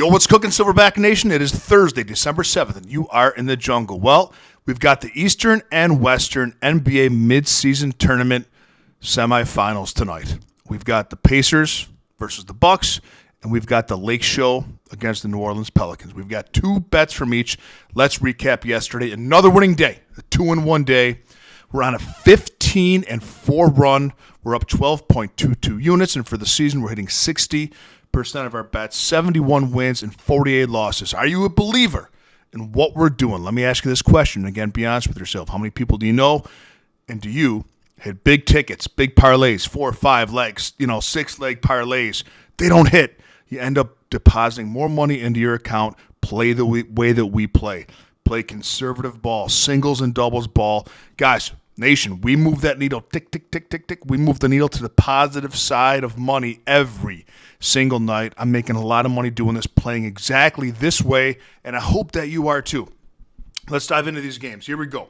Yo, what's cooking, Silverback Nation? It is Thursday, December 7th, and you are in the jungle. Well, we've got the Eastern and Western NBA midseason tournament semifinals tonight. We've got the Pacers versus the Bucks, and we've got the Lake Show against the New Orleans Pelicans. We've got two bets from each. Let's recap yesterday. Another winning day, a 2-1 day. We're on a 15-4 run. We're up 12.22 units, and for the season, we're hitting 60% of our bets, 71 wins and 48 losses. Are you a believer in what we're doing? Let me ask you this question. Again, be honest with yourself. How many people do you know, and do you hit big tickets, big parlays, 4 or 5 legs, 6-leg parlays? They don't hit. You end up depositing more money into your account. Play the way that we play. Play conservative ball, singles and doubles ball. Guys, Nation, we move that needle, tick, tick, tick, tick, tick. We move the needle to the positive side of money every single night. I'm making a lot of money doing this, playing exactly this way, and I hope that you are too. Let's dive into these games. Here we go.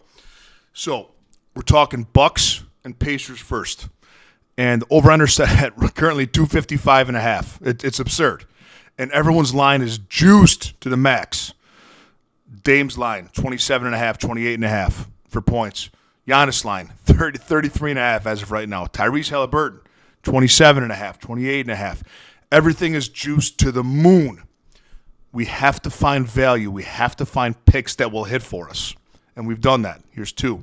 So we're talking Bucks and Pacers first. And the over-under set at currently 255.5. It's absurd. And everyone's line is juiced to the max. Dame's line, 27.5, 28.5 for points. Giannis line, 33.5 as of right now. Tyrese Halliburton, 27.5, 28.5. Everything is juiced to the moon. We have to find value. We have to find picks that will hit for us. And we've done that. Here's 2.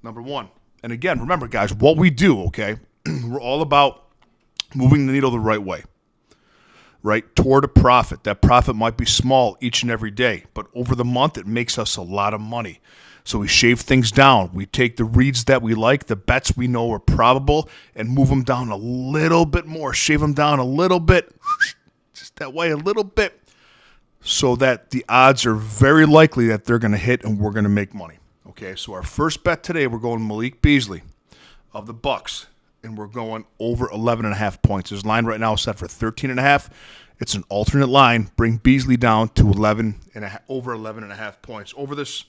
Number 1. And again, remember, guys, what we do, okay, we're all about moving the needle the right way, right, toward a profit. That profit might be small each and every day, but over the month, it makes us a lot of money. So we shave things down. We take the reads that we like, the bets we know are probable, and move them down a little bit more. Shave them down a little bit, just that way a little bit, so that the odds are very likely that they're going to hit and we're going to make money. Okay, so our first bet today, we're going Malik Beasley of the Bucks, and we're going over 11.5 points. His line right now is set for 13.5. It's an alternate line. Bring Beasley down to over 11.5 points. Over this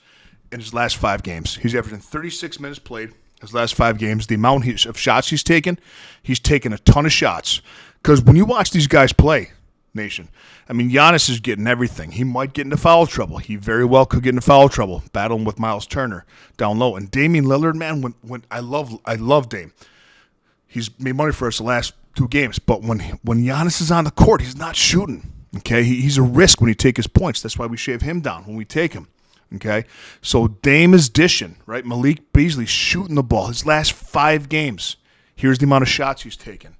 in his last 5 games. He's averaging 36 minutes played his last 5 games. The amount of shots he's taken a ton of shots. Because when you watch these guys play, Nation, I mean, Giannis is getting everything. He might get into foul trouble. He very well could get into foul trouble, battling with Miles Turner down low. And Damian Lillard, man, when I love Dame. He's made money for us the last 2 games. But when Giannis is on the court, he's not shooting. Okay, he's a risk when he takes his points. That's why we shave him down when we take him. Okay, so Dame is dishing, right? Malik Beasley shooting the ball. His last 5 games, here's the amount of shots he's taken.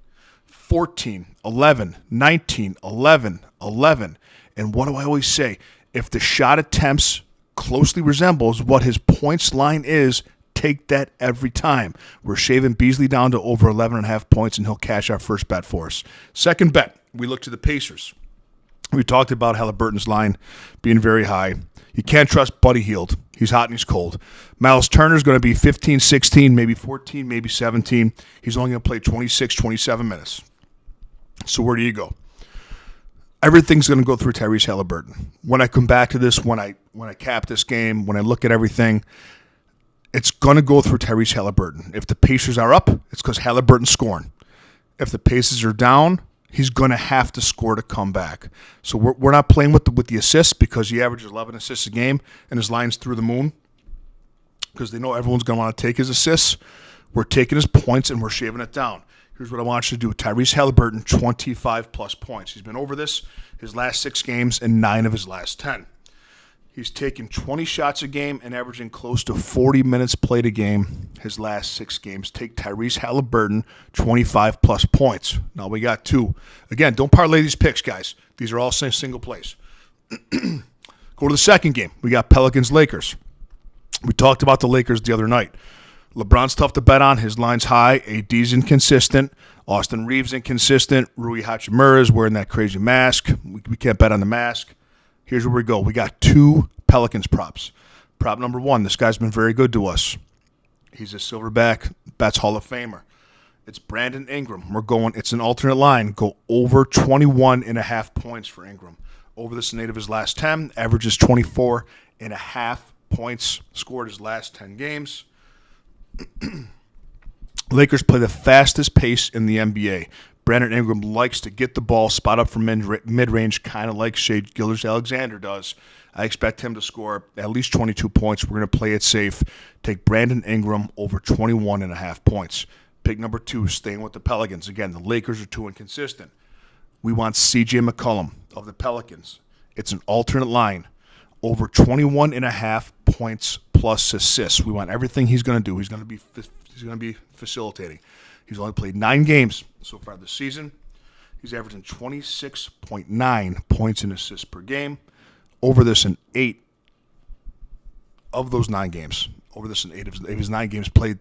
14, 11, 19, 11, 11. And what do I always say? If the shot attempts closely resembles what his points line is, take that every time. We're shaving Beasley down to over 11.5 points, and he'll cash our first bet for us. Second bet, we look to the Pacers. We talked about Halliburton's line being very high. You can't trust Buddy Hield. He's hot and he's cold. Miles Turner's going to be 15, 16, maybe 14, maybe 17. He's only going to play 26, 27 minutes. So where do you go? Everything's going to go through Tyrese Halliburton. When I come back to this, when I cap this game, when I look at everything, it's going to go through Tyrese Halliburton. If the Pacers are up, it's because Halliburton's scoring. If the Pacers are down, he's going to have to score to come back. So we're not playing with the assists because he averages 11 assists a game and his line's through the moon because they know everyone's going to want to take his assists. We're taking his points and we're shaving it down. Here's what I want you to do. Tyrese Halliburton, 25-plus points. He's been over this his last 6 games and 9 of his last 10. He's taken 20 shots a game and averaging close to 40 minutes played a game his last 6 games. Take Tyrese Halliburton, 25-plus points. Now we got 2. Again, don't parlay these picks, guys. These are all single plays. Go to the second game. We got Pelicans-Lakers. We talked about the Lakers the other night. LeBron's tough to bet on. His line's high. AD's inconsistent. Austin Reeves inconsistent. Rui Hachimura's wearing that crazy mask. We can't bet on the mask. Here's where we go. We got 2 Pelicans props. Prop number 1, this guy's been very good to us. He's a Silverback Bets Hall of Famer. It's Brandon Ingram. It's an alternate line. Go over 21.5 points for Ingram. Over this in 8 of his last 10. Averages 24.5 points. Scored his last 10 games. Lakers play the fastest pace in the NBA. Brandon Ingram likes to get the ball, spot up from mid-range, kind of like Shai Gilgeous-Alexander does. I expect him to score at least 22 points. We're going to play it safe. Take Brandon Ingram over 21.5 points. Pick number 2, staying with the Pelicans. Again, the Lakers are too inconsistent. We want C.J. McCollum of the Pelicans. It's an alternate line. Over 21.5 points plus assists. We want everything he's going to do. He's going to be facilitating. He's only played 9 games so far this season. He's averaging 26.9 points and assists per game. Over this in 8 of those 9 games. Over this in 8 of his 9 games played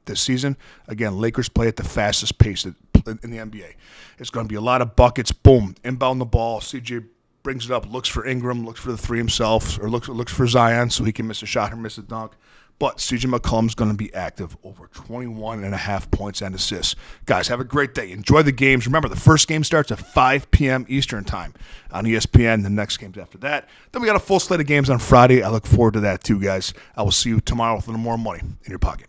this season. Again, Lakers play at the fastest pace in the NBA. It's going to be a lot of buckets. Boom. Inbound the ball. CJ brings it up, looks for Ingram, looks for the 3 himself, or looks for Zion so he can miss a shot or miss a dunk. But C.J. McCollum's going to be active, over 21.5 points and assists. Guys, have a great day. Enjoy the games. Remember, the first game starts at 5 p.m. Eastern Time on ESPN. The next game's after that. Then we got a full slate of games on Friday. I look forward to that too, guys. I will see you tomorrow with a little more money in your pocket.